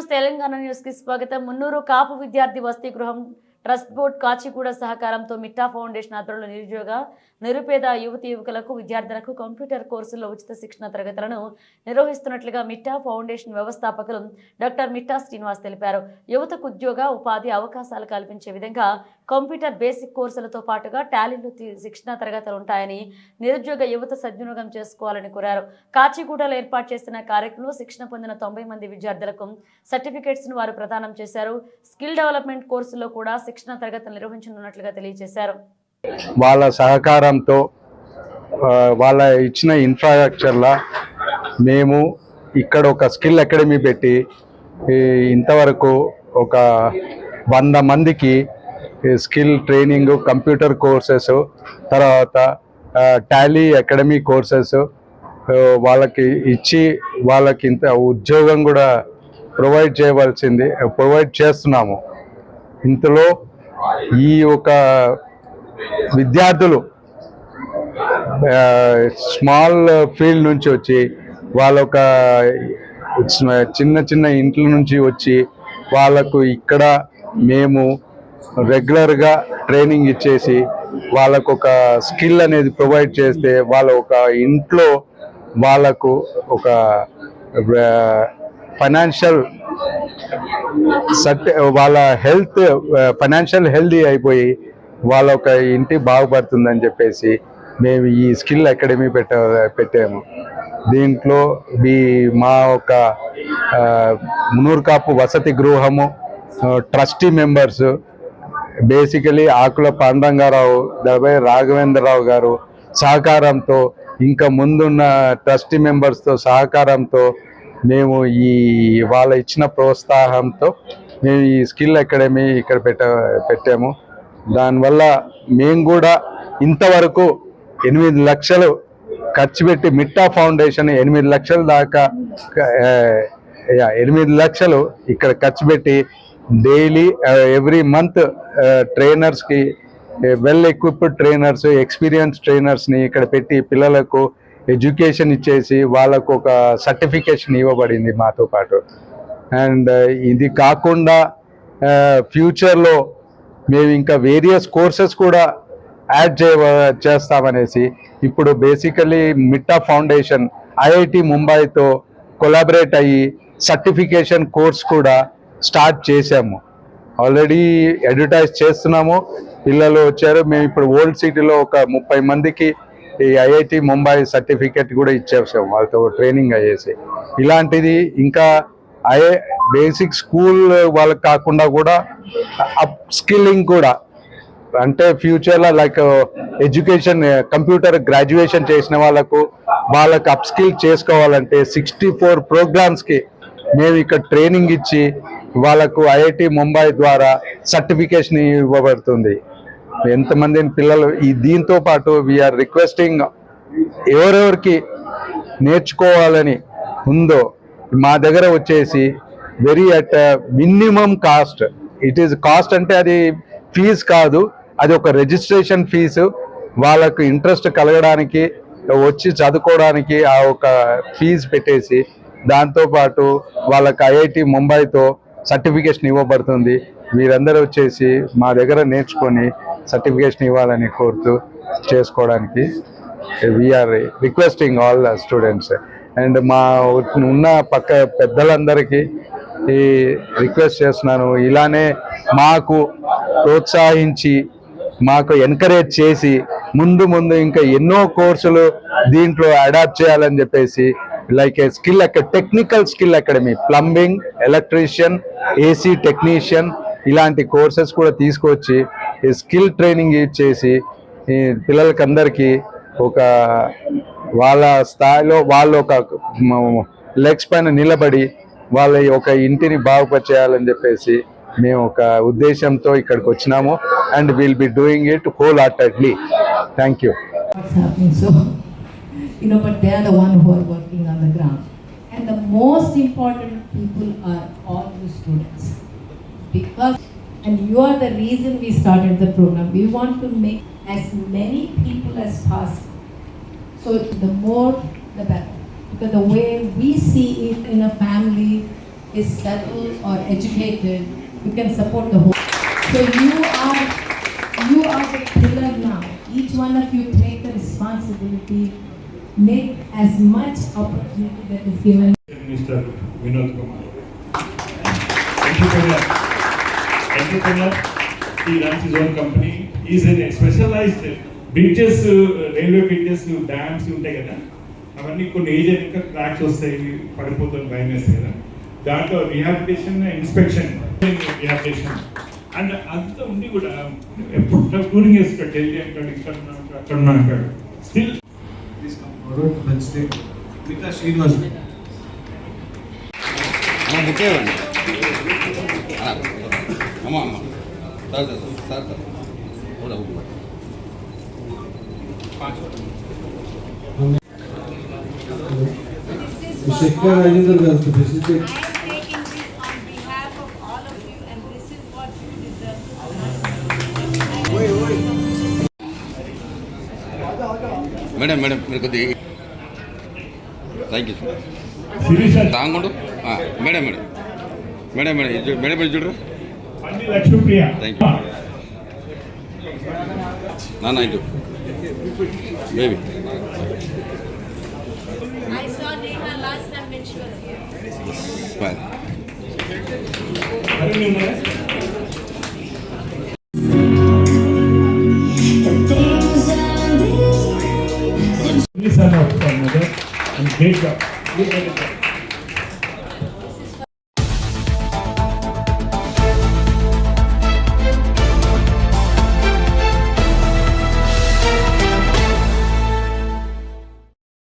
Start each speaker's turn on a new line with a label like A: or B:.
A: News Telangana news కి స్వాగతం. మున్నూరు కాపు విద్యార్థి వసతి గృహం ట్రస్ట్ బోర్డ్ కాచిగూడ సహకారంతో మిట్టా ఫౌండేషన్ ఆధ్వర్యంలో నిరుద్యోగ నిరుపేద యువతి యువకులకు విద్యార్థులకు కంప్యూటర్ కోర్సుల్లో ఉచిత శిక్షణ తరగతులను నిర్వహిస్తున్నట్లుగా మిట్టా ఫౌండేషన్ వ్యవస్థాపకులు డాక్టర్ మిట్టా శ్రీనివాస్ తెలిపారు. యువతకు ఉద్యోగ ఉపాధి అవకాశాలు కల్పించే విధంగా కంప్యూటర్ బేసిక్ కోర్సులతో పాటుగా టాలీలో శిక్షణ తరగతులు ఉంటాయని, నిరుద్యోగ యువత సద్వినియోగం చేసుకోవాలని కోరారు. కాచిగూడలో ఏర్పాటు చేసిన కార్యక్రమంలో శిక్షణ పొందిన 90 మంది విద్యార్థులకు సర్టిఫికేట్స్ ను వారు ప్రదానం చేశారు. స్కిల్ డెవలప్మెంట్ కోర్సుల్లో కూడా శిక్షణ తరగతులు నిర్వహించనున్నట్లుగా తెలియజేశారు.
B: వాళ్ళ సహకారంతో వాళ్ళ ఇచ్చిన ఇన్ఫ్రాస్ట్రక్చర్లా మేము ఇక్కడ ఒక స్కిల్ అకాడమీ పెట్టి ఇంతవరకు ఒక 100 మందికి స్కిల్ ట్రైనింగ్, కంప్యూటర్ కోర్సెస్, తర్వాత టాలీ అకాడమీ కోర్సెస్ వాళ్ళకి ఇచ్చి వాళ్ళకి ఇంత ఉద్యోగం కూడా ప్రొవైడ్ చేస్తున్నాము. ఇంతలో ఈ ఒక విద్యార్థులు స్మాల్ ఫీల్డ్ నుంచి వచ్చి వాళ్ళొక చిన్న చిన్న ఇంట్ల నుంచి వచ్చి వాళ్ళకు ఇక్కడ మేము రెగ్యులర్గా ట్రైనింగ్ ఇచ్చేసి వాళ్ళకు ఒక స్కిల్ అనేది ప్రొవైడ్ చేస్తే వాళ్ళ ఒక ఇంట్లో వాళ్ళకు ఒక ఫైనాన్షియల్ వాళ్ళ ఫైనాన్షియల్ హెల్దీ అయిపోయి వాళ్ళ ఒక ఇంటి బాగుపడుతుందని చెప్పేసి మేము ఈ స్కిల్ అకాడమీ పెట్టాము. దీంట్లో మా ఒక మున్నూరు కాపు వసతి గృహము ట్రస్టీ మెంబర్స్ బేసికలీ ఆకుల పాండంగారావు, దళపతి రాఘవేంద్రరావు గారు సహకారంతో, ఇంకా ముందున్న ట్రస్టీ మెంబర్స్తో సహకారంతో మేము వాళ్ళ ఇచ్చిన ప్రోత్సాహంతో మేము ఈ స్కిల్ అకాడమీ ఇక్కడ పెట్టాము. దానివల్ల మేము కూడా ఇంతవరకు 8 లక్షలు ఖర్చు పెట్టి మిట్టా ఫౌండేషన్ 8 లక్షల దాకా 8 లక్షలు ఇక్కడ ఖర్చు పెట్టి డైలీ ఎవ్రీ మంత్ ట్రైనర్స్కి, వెల్ ఎక్విప్డ్ ట్రైనర్స్, ఎక్స్పీరియన్స్ ట్రైనర్స్ని ఇక్కడ పెట్టి పిల్లలకు ఎడ్యుకేషన్ ఇచ్చేసి వాళ్ళకు ఒక సర్టిఫికేషన్ ఇవ్వబడింది మాతో పాటు. అండ్ ఇది కాకుండా ఫ్యూచర్లో మేము ఇంకా వేరియస్ కోర్సెస్ కూడా యాడ్ చేస్తామనేసి ఇప్పుడు బేసికలీ మిట్టా ఫౌండేషన్ ఐఐటి ముంబైతో కొలాబరేట్ అయ్యి సర్టిఫికేషన్ కోర్స్ కూడా స్టార్ట్ చేసాము. ఆల్రెడీ అడ్వర్టైజ్ చేస్తున్నాము, పిల్లలు వచ్చారు. మేము ఇప్పుడు ఓల్డ్ సిటీలో ఒక 30 మందికి ఈ ఐఐటి ముంబై సర్టిఫికేట్ కూడా ఇచ్చేసాము వాళ్ళతో ట్రైనింగ్ అయ్యేసి. ఇలాంటిది ఇంకా బేసిక్ స్కూల్ వాళ్ళకి కాకుండా కూడా అప్ స్కిల్లింగ్ కూడా, అంటే ఫ్యూచర్లో లైక్ ఎడ్యుకేషన్ కంప్యూటర్ గ్రాడ్యుయేషన్ చేసిన వాళ్ళకు అప్ స్కిల్ చేసుకోవాలంటే 64 ప్రోగ్రామ్స్కి మేము ఇక్కడ ట్రైనింగ్ ఇచ్చి వాళ్ళకు ఐఐటి ముంబై ద్వారా సర్టిఫికేషన్ ఇవ్వబడుతుంది. ఎంతమంది పిల్లలు దీంతో పాటు వీఆర్ రిక్వెస్టింగ్ ఎవరెవరికి నేర్చుకోవాలని ఉందో మా దగ్గర వచ్చేసి very at minimum cost, it is cost అంటే అది ఫీజు కాదు, అది ఒక రిజిస్ట్రేషన్ ఫీజు. వాళ్ళకు ఇంట్రెస్ట్ కలగడానికి వచ్చి చదువుకోవడానికి ఆ ఒక ఫీజు పెట్టేసి దాంతోపాటు వాళ్ళకి ఐఐటి ముంబైతో సర్టిఫికేషన్ ఇవ్వబడుతుంది. మీరందరూ వచ్చేసి మా దగ్గర నేర్చుకొని సర్టిఫికేషన్ ఇవ్వాలని కోరుతూ చేసుకోవడానికి we are requesting all students. And మా ఉన్న పక్క పెద్దలందరికీ రిక్వెస్ట్ చేస్తున్నాను, ఇలానే మాకు ప్రోత్సహించి మాకు ఎంకరేజ్ చేసి ముందు ఇంకా ఎన్నో కోర్సులు దీంట్లో అడాప్ట్ చేయాలని చెప్పేసి, లైక్ ఏ skill technical skill academy, plumbing, electrician, AC technician ఇలాంటి కోర్సెస్ కూడా తీసుకొచ్చి ఈ స్కిల్ ట్రైనింగ్ ఇచ్చేసి ఈ పిల్లలకందరికీ ఒక వాళ్ళ స్థాయిలో వాళ్ళు ఒక లెగ్స్ పైన నిలబడి వాళ్ళ ఒక ఇంటిని బాగుపరిచేయాలని చెప్పేసి మేము ఒక ఉద్దేశంతో ఇక్కడికి వచ్చినాము. And will be doing it whole heartedly. Thank you.
C: But they are the one who are working on the ground. And the most important people are all the students. And you are the reason we started the program. We want to make as many people as possible. So the more, the better. Because the way we see it in a family, is settled or educated, you can support the whole. So you are the pillar now. Each one of you take the responsibility, make as much opportunity that is given.
D: Mr. Vinod Kumar. Entrepreneur. He runs his own company. He is in a specialized bridges, railway bridges, dams ఉంటాయి కదా, అవన్నీ కొన్ని age ఇంకా cracks వస్తాయి, పడిపోతుంది, భయం వేస్తాయి కదా, దాంట్లో రిహాబిలిటేషన్, ఇన్స్పెక్షన్, రిహాబిలిటేషన్ అండ్ అంతా ఉండి కూడా ఎప్పుడు టూరింగ్ వేస్తాడు, ఢిల్లీ అంటాడు, ఇక్కడ ఉన్నాడు, అక్కడ ఉన్నాడు అంటాడు. Still
E: Wednesday. Because Srinivas.
F: ముఖ్యమండి అమ్మ అమ్మ సార్ సార్ సార్ సార్ కూడా
E: Shekhar Rajendra Garu to facilitate.
G: I am taking this on behalf of all of you, and this is what you deserve.
F: Madam madam మీరు కొద్దిగా thank you sir
D: Sirisha
F: రాంగుండు madam madam madam madam ఇది madam మీరు చూడరు
D: పండి Lakshmipriya.
F: Thank you నాన్న ఇటు baby
G: I saw Neha last time when she was here.
F: Bye
D: Arun ఉన్నారా? Son of mother and great job.